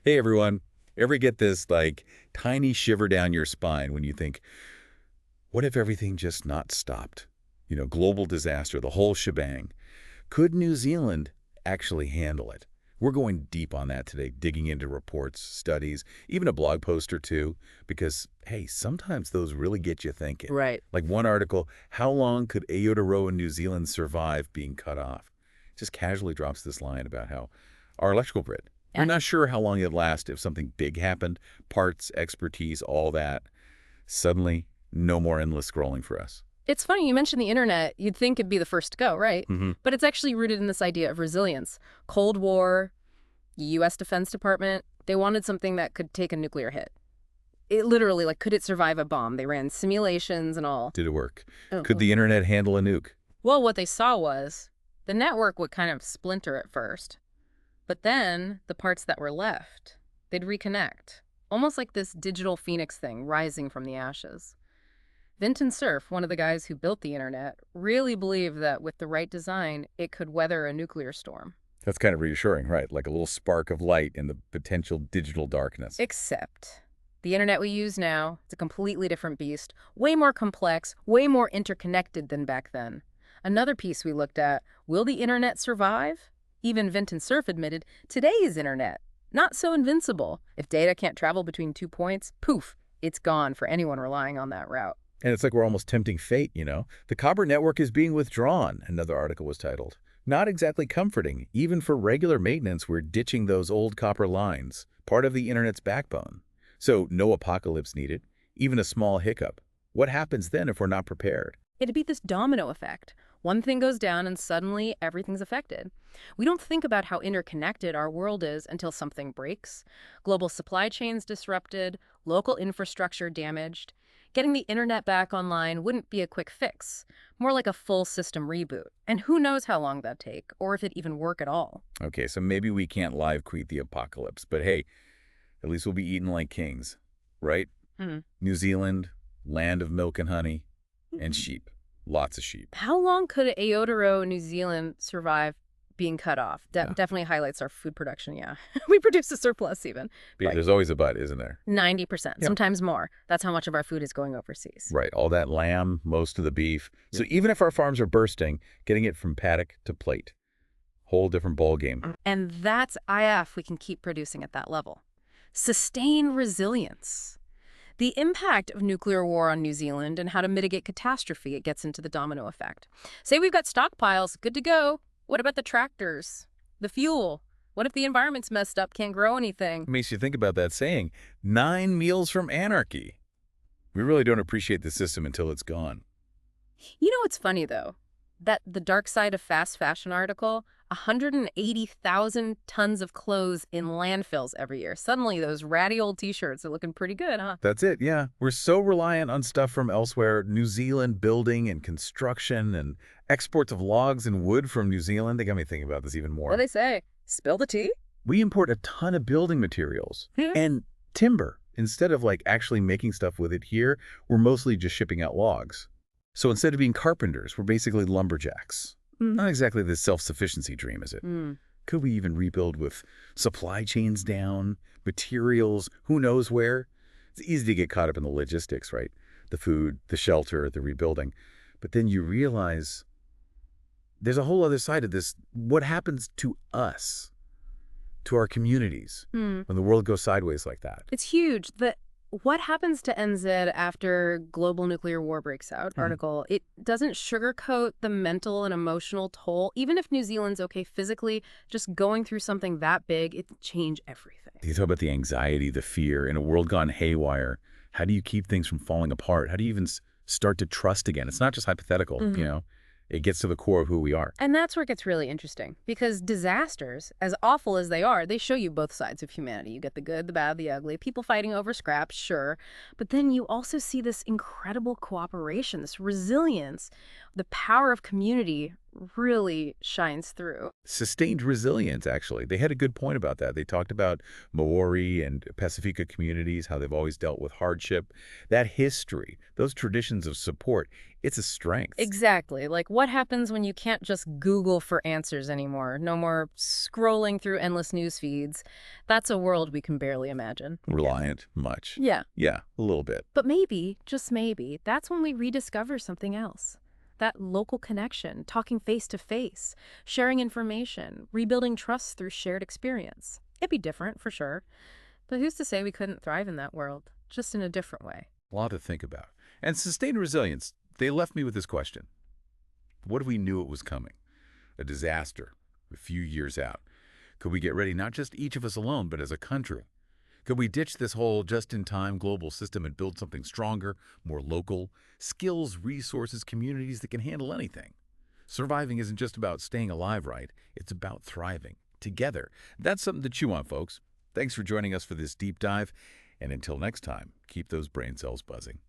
Hey everyone, ever get this tiny shiver down your spine when you think, what if everything just not stopped? Global disaster, the whole shebang. Could New Zealand actually handle it? We're going deep on that today, digging into reports, studies, even a blog post or two, because, hey, sometimes those really get you thinking. Right. Like one article, how long could Aotearoa New Zealand survive being cut off? Just casually drops this line about how our electrical grid, we're And not sure how long it'd last if something big happened, parts, expertise, all that. Suddenly, no more endless scrolling for us. it's funny you mentioned the internet. You'd think it'd be the first to go, right? Hmm. But it's actually rooted in this idea of resilience. Cold War, U.S. Defense Department, they wanted something that could take a nuclear hit. It literally, could it survive a bomb? They ran simulations and all. Did it work? Oh, Could the internet handle a nuke? well, what they saw was the network would kind of splinter at first. But then the parts that were left, they'd reconnect. Almost like this digital phoenix thing rising from the ashes. Vinton Cerf, one of the guys who built the internet, really believed that with the right design, it could weather a nuclear storm. That's kind of reassuring, right? Like a little spark of light in the potential digital darkness. Except the internet we use now, it's a completely different beast, way more complex, way more interconnected than back then. Another piece we looked at, will the internet survive? Even Vinton Cerf admitted, today's internet, not so invincible. If data can't travel between 2 points, poof, it's gone for anyone relying on that route. And it's like we're almost tempting fate. The copper network is being withdrawn, another article was titled. Not exactly comforting. Even for regular maintenance, we're ditching those old copper lines, part of the internet's backbone. So no apocalypse needed, even a small hiccup. What happens then if we're not prepared? It'd be this domino effect. One thing goes down and suddenly everything's affected. We don't think about how interconnected our world is until something breaks. Global supply chains disrupted, local infrastructure damaged. Getting the internet back online wouldn't be a quick fix, more like a full system reboot. And who knows how long that'd take, or if it'd even work at all. Okay, so maybe we can't live tweet the apocalypse, but hey, at least we'll be eating like kings, right? Hmm. New Zealand, land of milk and honey, and sheep. Lots of sheep. How long could Aotearoa New Zealand survive being cut off? Yeah. Definitely highlights our food production, yeah. We produce a surplus even. But Right. there's always a but, isn't there? 90%, Yeah. sometimes more. That's how much of our food is going overseas. Right, all that lamb, most of the beef. So even if our farms are bursting, getting it from paddock to plate, whole different ball game. And that's IF we can keep producing at that level. Sustain resilience. The impact of nuclear war on New Zealand and how to mitigate catastrophe, it gets into the domino effect. Say we've got stockpiles, good to go. What about the tractors? The fuel? What if the environment's messed up, can't grow anything? Makes you think about that saying, 9 meals from anarchy. We really don't appreciate the system until it's gone. You know what's funny, though? That the dark side of fast fashion article, 180,000 tons of clothes in landfills every year. Suddenly, those ratty old T-shirts are looking pretty good, huh? That's it, yeah. We're so reliant on stuff from elsewhere, New Zealand building and construction and exports of logs and wood from New Zealand. They got me thinking about this even What more. do they say? Spill the tea? We import a ton of building materials Yeah. and timber. Instead of actually making stuff with it here, we're mostly just shipping out logs. So instead of being carpenters, we're basically lumberjacks. Not exactly the self-sufficiency dream, is it? Could we even rebuild with supply chains down, materials, who knows where? It's easy to get caught up in the logistics, right? The food, the shelter, the rebuilding. But then you realize there's a whole other side of this. What happens to us, to our communities, when the world goes sideways like that? It's huge. What happens to NZ after global nuclear war breaks out? Article. It doesn't sugarcoat the mental and emotional toll. Even if New Zealand's okay physically, just going through something that big, it change everything. You talk about the anxiety, the fear, in a world gone haywire. How do you keep things from falling apart? How do you even start to trust again? It's not just hypothetical. It gets to the core of who we are. And that's where it gets really interesting, because disasters, as awful as they are, they show you both sides of humanity. You get the good, the bad, the ugly, people fighting over scraps, sure. But then you also see this incredible cooperation, this resilience, the power of community really shines through. Sustained resilience, actually. They had a good point about that. They talked about Maori and Pacifica communities, how they've always dealt with hardship. That history, those traditions of support, it's a strength. Exactly. Like, what happens when you can't just Google for answers anymore? No more scrolling through endless news feeds. That's a world we can barely imagine. Reliant, much. Yeah. Yeah, a little bit. But maybe, just maybe, that's when we rediscover something else. That local connection, talking face to face, sharing information, rebuilding trust through shared experience. It'd be different, for sure. But who's to say we couldn't thrive in that world, just in a different way? A lot to think about. And sustained resilience, they left me with this question. What if we knew it was coming? A disaster, a few years out. Could we get ready, not just each of us alone, but as a country? Could we ditch this whole just-in-time global system and build something stronger, more local, skills, resources, communities that can handle anything? Surviving isn't just about staying alive, right? It's about thriving together. That's something to chew on, folks. Thanks for joining us for this deep dive. And until next time, keep those brain cells buzzing.